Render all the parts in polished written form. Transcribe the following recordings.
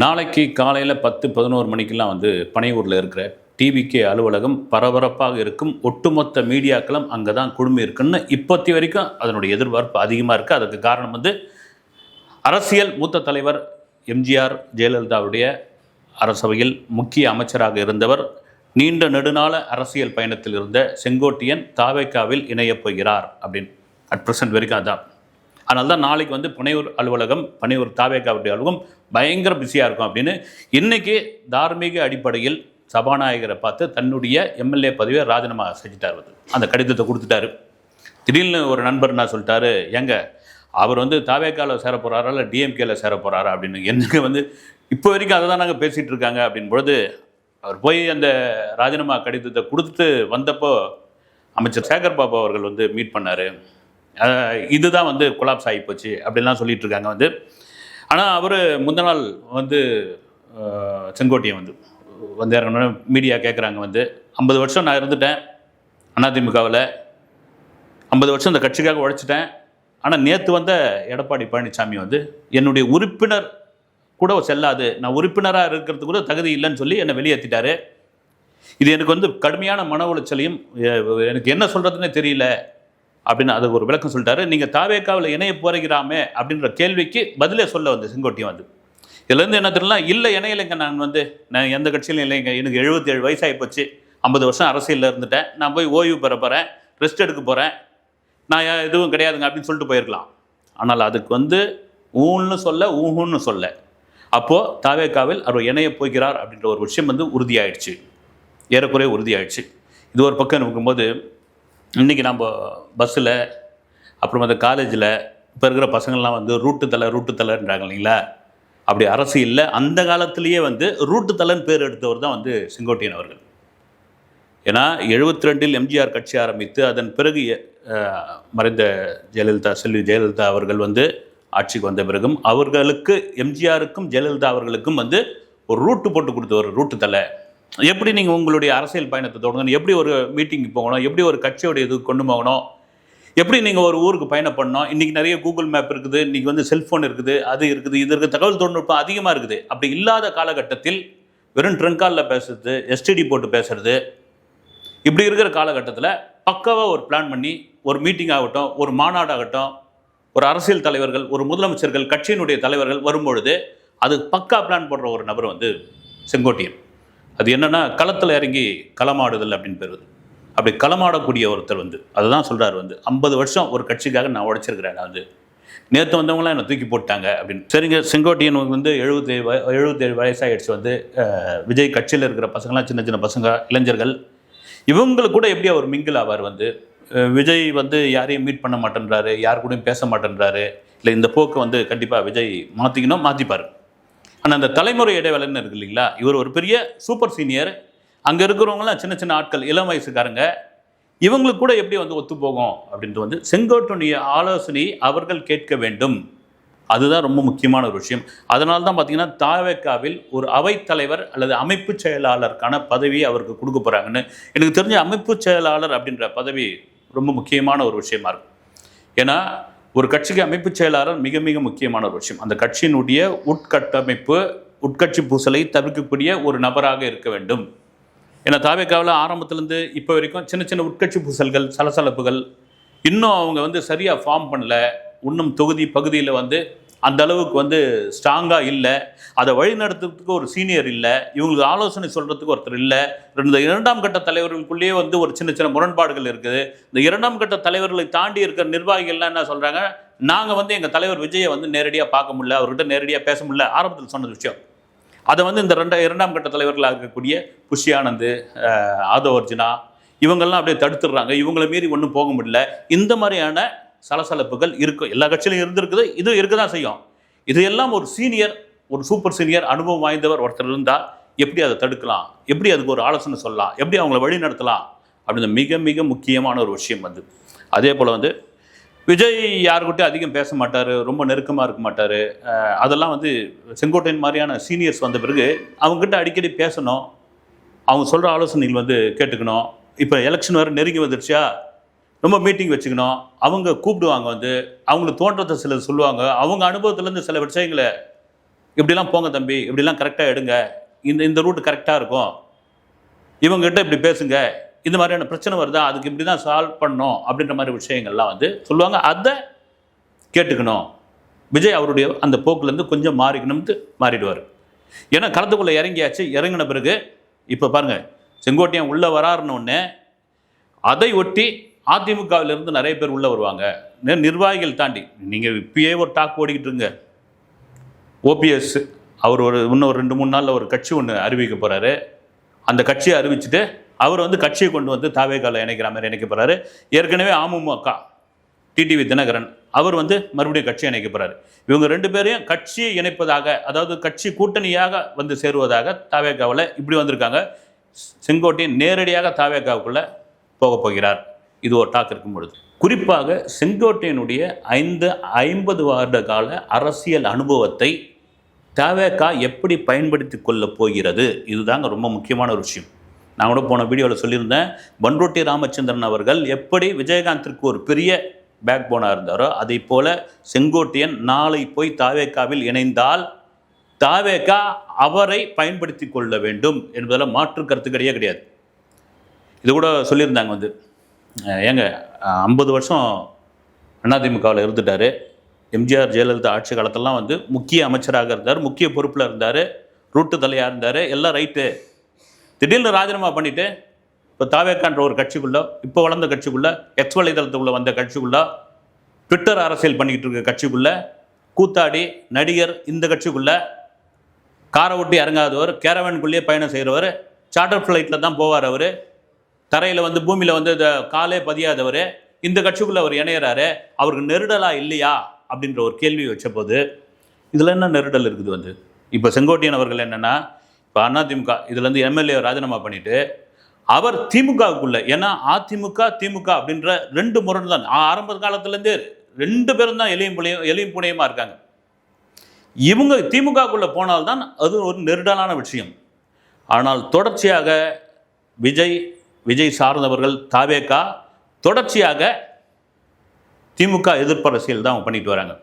நாளைக்கு காலையில் 10-11 மணிக்கெல்லாம் பனையூரில் இருக்கிற டிவிகே அலுவலகம் பரபரப்பாக இருக்கும். ஒட்டுமொத்த மீடியாக்களும் அங்கே தான் குழுமி இருக்குன்னு இப்போத்தி வரைக்கும் அதனுடைய எதிர்பார்ப்பு அதிகமாக இருக்குது. அதுக்கு காரணம் அரசியல் மூத்த தலைவர் எம்ஜிஆர் ஜெயலலிதாவுடைய அரசவையில் முக்கிய அமைச்சராக இருந்தவர், நீண்ட நெடுநாள அரசியல் பயணத்தில் இருந்த செங்கோட்டையன் தாவேக்காவில் இணையப் போகிறார் அப்படின்னு அட் ப்ரெசன்ட் வரைக்கும் அதான். அதனால தான் நாளைக்கு பனையூர் அலுவலகம், பனையூர் தாவேக்காவுடைய அலுவலகம் பயங்கர பிஸியாக இருக்கும் அப்படின்னு இன்றைக்கி தார்மீக அடிப்படையில் சபாநாயகரை பார்த்து தன்னுடைய எம்எல்ஏ பதவியை ராஜினாமா செஞ்சுட்டார். அந்த கடிதத்தை கொடுத்துட்டாரு. திடீர்னு ஒரு நண்பர் நான் சொல்லிட்டாரு, எங்க அவர் தாவேக்காவில் சேர போகிறாரா இல்லை டிஎம்கேல சேர போகிறாரா அப்படின்னு. எனக்கு இப்போ வரைக்கும் அதை தான் நாங்கள் பேசிகிட்டு இருக்காங்க அப்படின்னு பொழுது அவர் போய் அந்த ராஜினாமா கடிதத்தை கொடுத்துட்டு வந்தப்போ அமைச்சர் சேகர் பாபு அவர்கள் மீட் பண்ணார். இதுதான் கொலாப்ஸ் ஆகி போச்சு அப்படின்லாம் சொல்லிட்டு இருக்காங்க. ஆனால் அவர் முந்த நாள் செங்கோட்டையன் இறங்கணும்னு மீடியா கேட்குறாங்க. 50 வருஷம் நான் இருந்துட்டேன் அதிமுகவில், 50 வருஷம் இந்த கட்சிக்காக உழைச்சிட்டேன். ஆனால் நேற்று எடப்பாடி பழனிசாமி என்னுடைய உறுப்பினர் கூட செல்லாது, நான் உறுப்பினராக இருக்கிறதுக்கு கூட தகுதி இல்லைன்னு சொல்லி என்னை வெளியேற்றிட்டாரு. இது எனக்கு கடுமையான மன உளைச்சலையும், எனக்கு என்ன சொல்கிறதுனே தெரியல அப்படின்னு அதுக்கு ஒரு விளக்கம் சொல்லிட்டாரு. நீங்கள் தாவேக்காவில் இணைய போகிறீராமே அப்படின்ற கேள்விக்கு பதிலே சொல்ல செங்கோட்டையன் இதுலேருந்து என்ன தெரியல, இல்லை இணையலைங்க, நான் எந்த கட்சியிலும் இல்லைங்க, எனக்கு 77 வயசாகி போச்சு, 50 வருஷம் அரசியலில் இருந்துட்டேன், நான் போய் ஓய்வு பெற போகிறேன், ரெஸ்ட் எடுக்க போகிறேன், நான் எதுவும் கிடையாதுங்க அப்படின்னு சொல்லிட்டு போயிருக்கலாம். ஆனால் அதுக்கு ஊன்னு சொல்ல, ஊன்னு சொல்ல, அப்போது தாவேக்காவில் அவர் இணைய போகிறார் அப்படின்ற ஒரு விஷயம் உறுதியாயிடுச்சு, ஏறக்குறைய உறுதியாயிடுச்சு. இது ஒரு பக்கம் இருக்கும்போது இன்றைக்கி நம்ம பஸ்ஸில் அப்புறம் காலேஜில் இப்போ இருக்கிற பசங்கள்லாம் ரூட்டு தலைன்றாங்க இல்லைங்களா. அப்படி அரசியலில் அந்த காலத்திலேயே ரூட்டு தலைன்னு பேர் எடுத்தவர் தான் செங்கோட்டையன் அவர்கள். ஏன்னா 72இல் எம்ஜிஆர் கட்சி ஆரம்பித்து அதன் பிறகு மறைந்த செல்வி ஜெயலலிதா அவர்கள் ஆட்சிக்கு வந்த பிறகும் அவர்களுக்கு, எம்ஜிஆருக்கும் ஜெயலலிதா அவர்களுக்கும் ஒரு ரூட்டு போட்டு கொடுத்தவர் ரூட்டு தலை. எப்படி நீங்கள் உங்களுடைய அரசியல் பயணத்தை தொடங்கணும், எப்படி ஒரு மீட்டிங்கு போகணும், எப்படி ஒரு கட்சியோடைய இது கொண்டு போகணும், எப்படி நீங்கள் ஒரு ஊருக்கு பயணம் பண்ணணும். இன்றைக்கி நிறைய கூகுள் மேப் இருக்குது, இன்றைக்கி செல்ஃபோன் இருக்குது, அது இருக்குது, இது இருக்குது, தகவல் தொழில்நுட்பம் அதிகமாக இருக்குது. அப்படி இல்லாத காலகட்டத்தில் வெறும் ட்ரங்காலில் பேசுறது, எஸ்டிடி போட்டு பேசுறது, இப்படி இருக்கிற காலகட்டத்தில் பக்காவாக ஒரு பிளான் பண்ணி ஒரு மீட்டிங் ஆகட்டும், ஒரு மாநாடாகட்டும், ஒரு அரசியல் தலைவர்கள், ஒரு முதலமைச்சர்கள், கட்சியினுடைய தலைவர்கள் வரும்பொழுது அது பக்கா பிளான் போடுற ஒரு நபர் செங்கோட்டையன். அது என்னென்னா களத்தில் இறங்கி களமாடுதல் அப்படின்னு பேர். அப்படி களமாடக்கூடிய ஒருத்தர் அதுதான் சொல்கிறார், 50 வருஷம் ஒரு கட்சிக்காக நான் உழைச்சிருக்கிறேன், நான் நேற்று வந்தவங்களாம் என்னை தூக்கி போட்டாங்க அப்படின்னு. சரிங்க, செங்கோட்டையன் 77 வயசாகிடுச்சு. விஜய் கட்சியில் இருக்கிற பசங்களாம் சின்ன சின்ன பசங்க, இளைஞர்கள், இவங்களுக்கு கூட எப்படி அவர் மிங்கிள் ஆவார். விஜய் யாரையும் மீட் பண்ண மாட்டேன்றாரு, யார் கூடயும் பேச மாட்டேன்றாரு, இல்லை இந்த போக்கு கண்டிப்பாக விஜய் மாற்றிக்கணும், மாற்றிப்பார். ஆனால் அந்த தலைமுறை இடைவேளைன்னு இருக்கு இல்லைங்களா, இவர் ஒரு பெரிய சூப்பர் சீனியர், அங்கே இருக்கிறவங்களாம் சின்ன சின்ன ஆட்கள், இளம் வயசுக்காரங்க, இவங்களுக்கு கூட எப்படி ஒத்து போகும் அப்படின்ட்டு செங்கோட்டையுடைய ஆலோசனை அவர்கள் கேட்க வேண்டும். அதுதான் ரொம்ப முக்கியமான ஒரு விஷயம். அதனால தான் பார்த்தீங்கன்னா தாவேக்காவில் ஒரு அவைத்தலைவர் அல்லது அமைப்பு செயலாளருக்கான பதவியை அவருக்கு கொடுக்க போகிறாங்கன்னு எனக்கு தெரிஞ்ச. அமைப்பு செயலாளர் அப்படின்ற பதவி ரொம்ப முக்கியமான ஒரு விஷயமா இருக்கும். ஏன்னா ஒரு கட்சிக்கு அமைப்பு செயலாளர் மிக மிக முக்கியமான ஒரு விஷயம். அந்த கட்சியினுடைய உட்கட்டமைப்பு, உட்கட்சி பூசலை தவிர்க்கக்கூடிய ஒரு நபராக இருக்க வேண்டும். ஏன்னா தாவேக்காவில் ஆரம்பத்துலேருந்து இப்போ வரைக்கும் சின்ன சின்ன உட்கட்சி பூசல்கள், சலசலப்புகள், இன்னும் அவங்க சரியாக ஃபார்ம் பண்ணல, இன்னும் தொகுதி பகுதியில் அந்த அளவுக்கு ஸ்ட்ராங்காக இல்லை, அதை வழிநடத்துறதுக்கு ஒரு சீனியர் இல்லை, இவங்களுக்கு ஆலோசனை சொல்கிறதுக்கு ஒருத்தர் இல்லை. இந்த 2ஆம் கட்ட தலைவர்களுக்குள்ளேயே ஒரு சின்ன சின்ன முரண்பாடுகள் இருக்குது. இந்த 2ஆம் கட்ட தலைவர்களை தாண்டி இருக்கிற நிர்வாகிகள்லாம் என்ன சொல்கிறாங்க, நாங்கள் எங்கள் தலைவர் விஜயை நேரடியாக பார்க்க முடியல, அவர்கிட்ட நேரடியாக பேச முடியல, ஆரம்பத்தில் சொன்ன விஷயம். அதை இந்த 2ஆம் கட்ட தலைவர்களாக இருக்கக்கூடிய புஷி ஆனந்த், ஆதவ் அர்ஜுனா, இவங்கெல்லாம் அப்படியே தடுத்துடுறாங்க, இவங்களை மீறி ஒன்றும் போக முடியல. இந்த மாதிரியான சலசலப்புகள் இருக்கும், எல்லா கட்சியிலும் இருந்திருக்குது, இது இருக்க தான் செய்யும். இதையெல்லாம் ஒரு சீனியர், ஒரு சூப்பர் சீனியர், அனுபவம் வாய்ந்தவர் ஒருத்தர் இருந்தால் எப்படி அதை தடுக்கலாம், எப்படி அதுக்கு ஒரு ஆலோசனை சொல்லலாம், எப்படி அவங்கள வழி நடத்தலாம் அப்படின்ற மிக மிக முக்கியமான ஒரு விஷயம். அதே போல் விஜய் யாருக்கிட்டையும் அதிகம் பேச மாட்டார், ரொம்ப நெருக்கமாக இருக்க மாட்டார். அதெல்லாம் செங்கோட்டையன் மாதிரியான சீனியர்ஸ் வந்த பிறகு அவங்ககிட்ட அடிக்கடி பேசணும், அவங்க சொல்கிற ஆலோசனைகள் கேட்டுக்கணும். இப்போ எலெக்ஷன் வேறு நெருங்கி வந்துடுச்சா, ரொம்ப மீட்டிங் வச்சுக்கணும், அவங்க கூப்பிடுவாங்க, அவங்களுக்கு தோன்றத்தை சிலர் சொல்லுவாங்க, அவங்க அனுபவத்துலேருந்து சில விஷயங்களை இப்படிலாம் போங்க தம்பி, இப்படிலாம் கரெக்டாக எடுங்க, இந்த ரூட் கரெக்டாக இருக்கும், இவங்ககிட்ட இப்படி பேசுங்க, இந்த மாதிரியான பிரச்சனை வருதா, அதுக்கு இப்படி தான் சால்வ் பண்ணணும் அப்படின்ற மாதிரி விஷயங்கள்லாம் வந்து சொல்லுவாங்க. அதை கேட்டுக்கணும். விஜய் அவருடைய அந்த போக்குலேருந்து கொஞ்சம் மாறிக்கணும்னு மாறிடுவார். ஏன்னா களத்துக்குள்ளே இறங்கியாச்சு. இறங்கின பிறகு இப்போ பாருங்கள், செங்கோட்டையன் உள்ளே வராருன்னு அதை ஒட்டி அதிமுகவிலிருந்து நிறைய பேர் உள்ளே வருவாங்க. நிர்வாகிகள் தாண்டி நீங்கள் இப்பயே ஒரு டாக் ஓடிக்கிட்டு இருங்க. ஓபிஎஸ் அவர் இன்னும் ஒரு 2-3 நாளில் ஒரு கட்சி ஒன்று அறிவிக்க போகிறாரு. அந்த கட்சியை அறிவிச்சுட்டு அவர் வந்து கட்சியை கொண்டு வந்து தாவேகால இணைக்கிற மாதிரி இணைக்க போகிறாரு. ஏற்கனவே அமமுக டிடிவி தினகரன் அவர் வந்து மறுபடியும் கட்சி இணைக்க போகிறாரு. இவங்க 2 பேரையும் கட்சியை இணைப்பதாக, அதாவது கட்சி கூட்டணியாக வந்து சேருவதாக தாவேகாவில் இப்படி வந்திருக்காங்க. செங்கோட்டையன் நேரடியாக தாவேகாவுக்குள்ளே போக போகிறார். இது ஒரு டாக் இருக்கும் பொழுது, குறிப்பாக செங்கோட்டையனுடைய 50 வருட கால அரசியல் அனுபவத்தை தாவேகா எப்படி பயன்படுத்தி கொள்ள போகிறது, இதுதாங்க ரொம்ப முக்கியமான ஒரு விஷயம். நான் கூட போன வீடியோவில் சொல்லியிருந்தேன், பன்ருட்டி ராமச்சந்திரன் அவர்கள் எப்படி விஜயகாந்திற்கு ஒரு பெரிய பேக் போனாக இருந்தாரோ அதை போல செங்கோட்டையன் நாளை போய் தாவேகாவில் இணைந்தால் தாவேகா அவரை பயன்படுத்தி கொள்ள வேண்டும் என்பதில் மாற்று கருத்து கிடையாது. இது கூட சொல்லியிருந்தாங்க வந்து, ஏங்க 50 வருஷம் அதிமுகவில் இருந்துட்டார், எம்ஜிஆர் ஜெயலலிதா ஆட்சி காலத்திலலாம் வந்து முக்கிய அமைச்சராக இருந்தார், முக்கிய பொறுப்பில் இருந்தார், ரூட்டு தலையாக இருந்தார், எல்லாம் ரைட்டு. திடீர்னு ராஜினாமா பண்ணிவிட்டு இப்போ தாவேக்கான்ற ஒரு கட்சிக்குள்ளே, இப்போ வளர்ந்த கட்சிக்குள்ளே, எக்ஸ் வலைதளத்துக்குள்ளே வந்த கட்சிக்குள்ளே, ட்விட்டர் அரசியல் பண்ணிக்கிட்டு இருக்க கட்சிக்குள்ளே, கூத்தாடி நடிகர் இந்த கட்சிக்குள்ளே, காரை ஒட்டி இறங்காதவர், கேரவனுக்குள்ளேயே பயணம் செய்கிறவர், சார்ட்டர் ஃப்ளைட்டில் தான் போவார் அவர், தரையில் வந்து பூமியில் வந்து காலே பதியாதவர், இந்த கட்சிக்குள்ளே அவர் இணையிறாரு, அவருக்கு நெருடலாக இல்லையா அப்படின்ற ஒரு கேள்வி வச்ச போது இதில் என்ன நெருடல் இருக்குது வந்து. இப்போ செங்கோட்டையன் அவர்கள் என்னென்னா, இப்போ அதிமுக இதுலேருந்து எம்எல்ஏ ராஜினாமா பண்ணிவிட்டு அவர் திமுகவுக்குள்ள, ஏன்னா அதிமுக திமுக அப்படின்ற 2 முரண் தான் ஆரம்ப காலத்துலேருந்தே 2 பேரும் தான் எலியும் புனையுமா இருக்காங்க. இவங்க திமுகவுக்குள்ள போனால்தான் அது ஒரு நெருடலான விஷயம். ஆனால் தொடர்ச்சியாக விஜய் சார்ந்தவர்கள் தாவேகா தொடர்ச்சியாக திமுக எதிர்ப்பு அரசியல் தான் அவங்க பண்ணிட்டு வராங்க.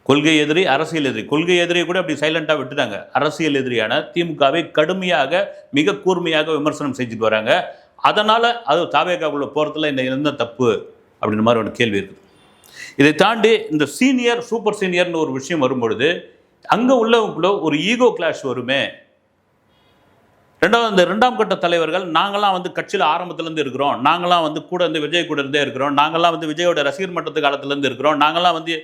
கொள்கை எதிரி, அரசியல் எதிரி. கொள்கை எதிரியை கூட அப்படி சைலண்டாக விட்டுட்டாங்க. அரசியல் எதிரியான திமுகவை கடுமையாக மிக கூர்மையாக விமர்சனம் செஞ்சுட்டு வராங்க. அதனால் அது தாவேகாவுக்குள்ள போகிறதுல என்ன தப்பு அப்படின்ற மாதிரி ஒரு கேள்வி இருக்குது. இதை தாண்டி இந்த சீனியர் சூப்பர் சீனியர்னு ஒரு விஷயம் வரும்பொழுது அங்கே உள்ளவங்களுக்குள்ள ஒரு ஈகோ கிளாஷ் வருமே. ரெண்டாவது, இந்த 2ஆம் கட்ட தலைவர்கள் நாங்களாம் வந்து கட்சியில் ஆரம்பத்துலேருந்து இருக்கிறோம், நாங்களாம் வந்து கூட வந்து விஜய் கூட இருந்தே இருக்கிறோம், நாங்களாம் வந்து விஜயோட ரசிகர் மன்றத்து காலத்துலேருந்து இருக்கிறோம், நாங்களாம் வந்து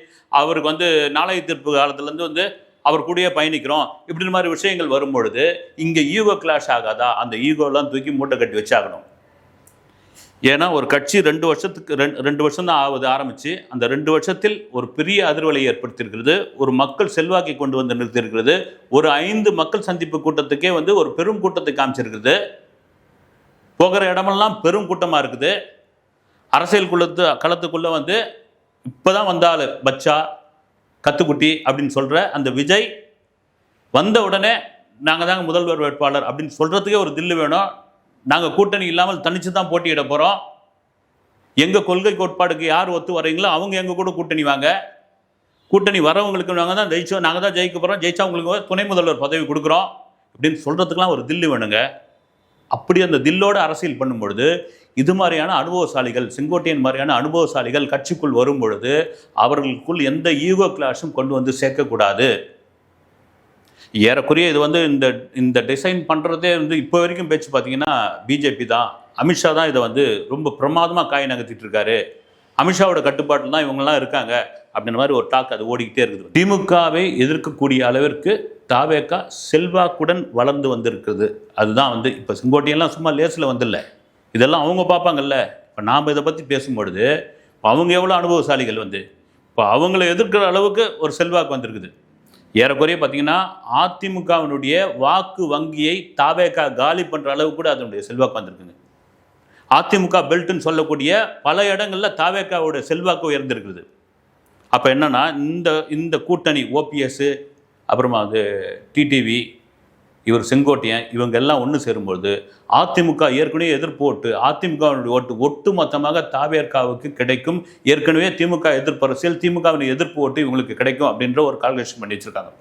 அவருக்கு வந்து நாளைய தீர்ப்பு காலத்துலேருந்து வந்து அவர் கூடயே பயணிக்கிறோம், இப்படி மாதிரி விஷயங்கள் வரும்பொழுது இங்கே ஈகோ கிளாஷ் ஆகாதா? அந்த ஈகோலாம் தூக்கி மூட்டை கட்டி வச்சாகணும். ஏன்னா ஒரு கட்சி 2 வருஷத்துக்கு 2 வருஷம் தான் ஆகுது ஆரம்பித்து, அந்த 2 வருஷத்தில் ஒரு பெரிய அதிர்வலை ஏற்படுத்தியிருக்கிறது, ஒரு மக்கள் செல்வாக்கை கொண்டு வந்து நிறுத்தியிருக்கிறது, ஒரு 5 மக்கள் சந்திப்பு கூட்டத்துக்கே வந்து ஒரு பெரும் கூட்டத்தை காமிச்சிருக்குது, போகிற இடமெல்லாம் பெரும் கூட்டமாக இருக்குது. அரசியல் களத்துக்குள்ளே வந்து இப்போ தான் வந்தால் பச்சா கத்துக்குட்டி அப்படின்னு சொல்கிற அந்த விஜய் வந்த உடனே நாங்கள் தாங்க முதல்வர் வேட்பாளர் அப்படின்னு சொல்கிறதுக்கே ஒரு தில்லு வேணும். நாங்கள் கூட்டணி இல்லாமல் தனித்து தான் போட்டியிட போகிறோம், எங்கள் கொள்கை கோட்பாடுக்கு யார் ஒத்து வரீங்களோ அவங்க எங்கள் கூட கூட்டணி வாங்க, கூட்டணி வரவங்களுக்கு நாங்கள் தான் ஜெயிச்சோம், நாங்கள் தான் ஜெயிக்க போகிறோம், ஜெயிச்சா உங்களுக்கு துணை முதல்வர் பதவி கொடுக்குறோம் அப்படின்னு சொல்கிறதுக்கெலாம் ஒரு தில்லு வேணுங்க. அப்படி அந்த தில்லோடு அரசியல் பண்ணும்பொழுது இது மாதிரியான அனுபவசாலிகள், செங்கோட்டையன் மாதிரியான அனுபவசாலிகள் கட்சிக்குள் வரும் பொழுது அவர்களுக்குள் எந்த ஈகோ கிளாஷும் கொண்டு வந்து சேர்க்கக்கூடாது. ஏறக்குறைய இது வந்து இந்த டிசைன் பண்ணுறதே வந்து இப்போ வரைக்கும் பேச்சு பார்த்தீங்கன்னா பிஜேபி தான், அமித்ஷா தான் இதை வந்து ரொம்ப பிரமாதமாக காய் நகர்த்திட்டு இருக்காரு, அமித்ஷாவோட கட்டுப்பாட்டில் தான் இவங்கெல்லாம் இருக்காங்க அப்படின்ற மாதிரி ஒரு டாக் அது ஓடிக்கிட்டே இருக்குது. திமுகவை எதிர்க்கக்கூடிய அளவிற்கு தாவேகா செல்வாக்குடன் வளர்ந்து வந்திருக்குது. அதுதான் வந்து இப்போ செங்கோட்டையெல்லாம் சும்மா லேஸில் வந்துடல, இதெல்லாம் அவங்க பார்ப்பாங்கல்ல. இப்போ நாம் இதை பற்றி பேசும்பொழுது இப்போ அவங்க எவ்வளோ அனுபவசாலிகள் வந்து இப்போ அவங்கள எதிர்க்கிற அளவுக்கு ஒரு செல்வாக்கு வந்திருக்குது. ஏறக்குறைய பார்த்தீங்கன்னா அதிமுகவினுடைய வாக்கு வங்கியை தாவேகா காலி பண்ணுற அளவு கூட அதனுடைய செல்வாக்கு வந்திருக்குங்க. அதிமுக பெல்ட்டுன்னு சொல்லக்கூடிய பல இடங்களில் தாவேகாவோட செல்வாக்கு உயர்ந்திருக்குது. அப்போ என்னென்னா இந்த கூட்டணி ஓபிஎஸ் அப்புறமா வந்து டிடிவி இவர் செங்கோட்டையன் இவங்க எல்லாம் ஒன்று சேரும்பொழுது அதிமுக ஏற்கனவே எதிர்ப்பு ஓட்டு, அதிமுகவினுடைய ஓட்டு ஒட்டு மொத்தமாக தாவேகாவுக்கு கிடைக்கும். ஏற்கனவே திமுக எதிர்ப்பு அரசியல், திமுகவின் எதிர்ப்பு ஓட்டு இவங்களுக்கு கிடைக்கும் அப்படின்ற ஒரு கால்குலேஷன் பண்ணி வச்சுருக்காங்க.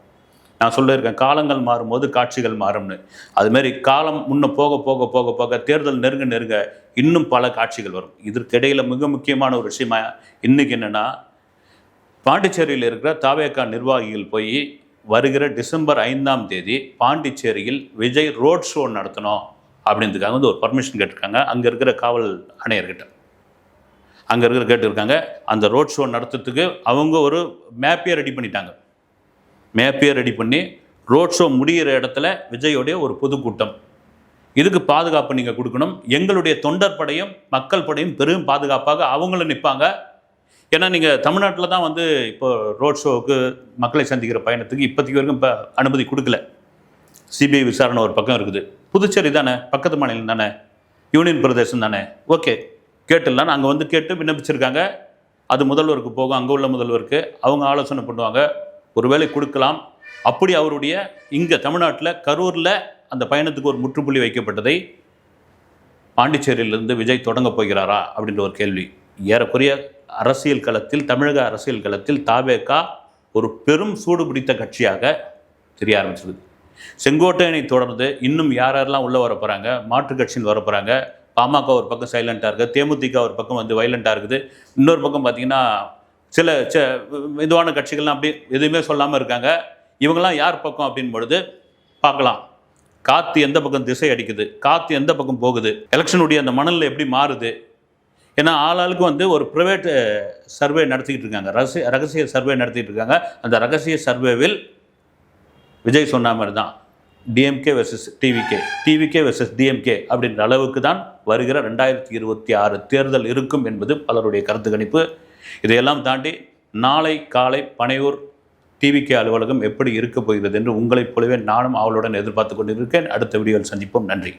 நான் சொல்லியிருக்கேன், காலங்கள் மாறும்போது காட்சிகள் மாறும்னு. அதுமாரி காலம் முன்ன போக போக போக போக தேர்தல் நெருங்க நெருங்க இன்னும் பல காட்சிகள் வரும். இதற்கிடையில் மிக முக்கியமான ஒரு விஷயமா இன்னைக்கு என்னென்னா, பாண்டிச்சேரியில் இருக்கிற தாவேகா நிர்வாகிகள் போய் வருகிற டிசம்பர் 5ஆம் தேதி பாண்டிச்சேரியில் விஜய் ரோட் ஷோ நடத்தணும் அப்படின்றதுக்காக வந்து ஒரு பர்மிஷன் கேட்டிருக்காங்க. அங்கே இருக்கிற காவல் ஆணையர்கிட்ட அங்கே இருக்கிற கேட்டிருக்காங்க. அந்த ரோட் ஷோ நடத்துறதுக்கு அவங்க ஒரு மேப்பே ரெடி பண்ணிட்டாங்க. மேப்பே ரெடி பண்ணி ரோட் ஷோ முடிகிற இடத்துல விஜயோடைய ஒரு பொதுக்கூட்டம், இதுக்கு பாதுகாப்பு நீங்கள் கொடுக்கணும். எங்களுடைய தொண்டர் படையும் மக்கள் படையும் பெரும் பாதுகாப்பாக அவங்களும் நிற்பாங்க. ஏன்னா நீங்கள் தமிழ்நாட்டில் தான் வந்து இப்போ ரோட் ஷோவுக்கு மக்களை சந்திக்கிற பயணத்துக்கு இப்போதைக்கு வரைக்கும் இப்போ அனுமதி கொடுக்கல. சிபிஐ விசாரணை ஒரு பக்கம் இருக்குது. புதுச்சேரி தானே, பக்கத்து மாநிலம் தானே, யூனியன் பிரதேசம் தானே, ஓகே கேட்டுடலாம். அங்கே வந்து கேட்டு விண்ணப்பிச்சிருக்காங்க. அது முதல்வருக்கு போகும், அங்கே உள்ள முதல்வருக்கு அவங்க ஆலோசனை பண்ணுவாங்க. ஒருவேளை கொடுக்கலாம். அப்படி அவருடைய இங்கே தமிழ்நாட்டில் கரூரில் அந்த பயணத்துக்கு ஒரு முற்றுப்புள்ளி வைக்கப்பட்டதை பாண்டிச்சேரியிலிருந்து விஜய் தொடங்க போகிறாரா அப்படின்ற ஒரு கேள்வி. ஏறக்குறைய அரசியல் களத்தில், தமிழக அரசியல் களத்தில் தாவேகா ஒரு பெரும் சூடு பிடித்த கட்சியாக தெரிய ஆரம்பிச்சிருது. செங்கோட்டையனை தொடர்ந்து இன்னும் யாரெல்லாம் உள்ளே வர போகிறாங்க, மாற்றுக் கட்சின்னு வர போகிறாங்க. பாமக ஒரு பக்கம் சைலண்ட்டாக இருக்குது, தேமுதிக ஒரு பக்கம் வந்து வைலண்ட்டாக இருக்குது. இன்னொரு பக்கம் பார்த்திங்கன்னா சில இதுவான கட்சிகள்லாம் அப்படி எதுவுமே சொல்லாமல் இருக்காங்க. இவங்கெல்லாம் யார் பக்கம் அப்படின்னு பொழுது பார்க்கலாம். காற்று எந்த பக்கம் திசை அடிக்குது, காற்று எந்த பக்கம் போகுது, எலெக்ஷனுடைய அந்த மணலில் எப்படி மாறுது. ஏன்னா ஆளாளுக்கு வந்து ஒரு ப்ரைவேட் சர்வே நடத்திக்கிட்டு இருக்காங்க, ரகசிய சர்வே நடத்திட்டு இருக்காங்க. அந்த ரகசிய சர்வேவில் விஜய் சொன்ன மாதிரி தான் DMK versus TVK, TVK versus DMK அப்படின்ற அளவுக்கு தான் வருகிற 2026 தேர்தல் இருக்கும் என்பது பலருடைய கருத்து கணிப்பு. இதையெல்லாம் தாண்டி நாளை காலை பனையூர் டிவிகே அலுவலகம் எப்படி இருக்க போகிறது என்று உங்களைப் போலவே நானும் அவளுடன் எதிர்பார்த்து கொண்டிருக்கேன். அடுத்த வீடியோவில் சந்திப்போம். நன்றி.